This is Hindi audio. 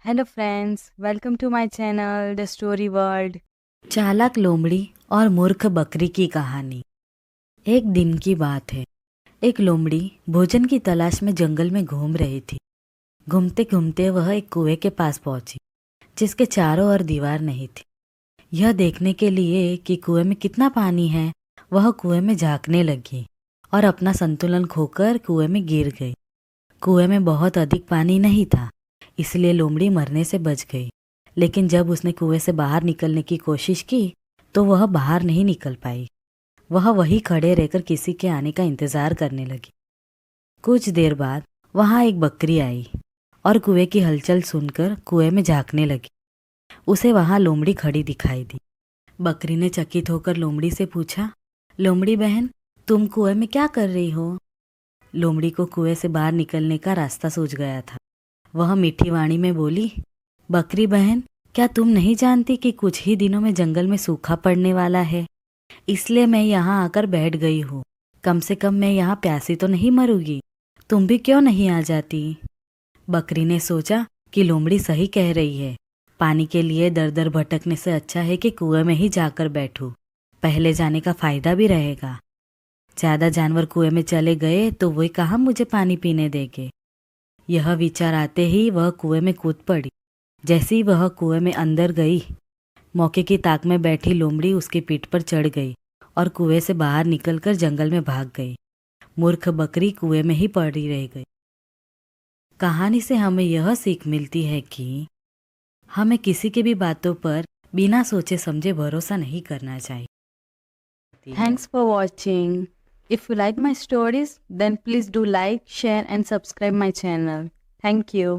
Hello friends, welcome to my channel the story world. चालाक लोमड़ी और मूर्ख बकरी की कहानी। एक दिन की बात है। एक लोमड़ी भोजन की तलाश में जंगल में घूम रही थी। घूमते घूमते वह एक कुएं के पास पहुंची, जिसके चारों ओर दीवार नहीं थी। यह देखने के लिए कि कुएं में कितना पानी है, वह कुएं में झांकने लगी और अपना संतुलन खोकर कुएं में गिर गई। कुएं में बहुत अधिक पानी नहीं था, इसलिए लोमड़ी मरने से बच गई। लेकिन जब उसने कुएं से बाहर निकलने की कोशिश की तो वह बाहर नहीं निकल पाई। वह वहीं खड़े रहकर किसी के आने का इंतजार करने लगी। कुछ देर बाद वहां एक बकरी आई और कुएं की हलचल सुनकर कुएं में झांकने लगी। उसे वहां लोमड़ी खड़ी दिखाई दी। बकरी ने चकित होकर लोमड़ी से पूछा, लोमड़ी बहन, तुम कुएं में क्या कर रही हो? लोमड़ी को कुएं से बाहर निकलने का रास्ता सूझ गया था। वह मीठी वाणी में बोली, बकरी बहन, क्या तुम नहीं जानती कि कुछ ही दिनों में जंगल में सूखा पड़ने वाला है? इसलिए मैं यहाँ आकर बैठ गई हूँ। कम से कम मैं यहाँ प्यासी तो नहीं मरूंगी। तुम भी क्यों नहीं आ जाती? बकरी ने सोचा कि लोमड़ी सही कह रही है। पानी के लिए दर दर भटकने से अच्छा है कि कुएं में ही जाकर बैठूं। पहले जाने का फायदा भी रहेगा। ज्यादा जानवर कुएं में चले गए तो वही कहाँ मुझे पानी पीने देंगे। यह विचार आते ही वह कुएं में कूद पड़ी। जैसे ही वह कुएं में अंदर गई, मौके की ताक में बैठी लोमड़ी उसकी पीठ पर चढ़ गई और कुएं से बाहर निकलकर जंगल में भाग गई। मूर्ख बकरी कुएं में ही पड़ी रह गई। कहानी से हमें यह सीख मिलती है कि हमें किसी की भी बातों पर बिना सोचे समझे भरोसा नहीं करना चाहिए। Thanks for watching. If you like my stories, then please do like, share and subscribe my channel. Thank you.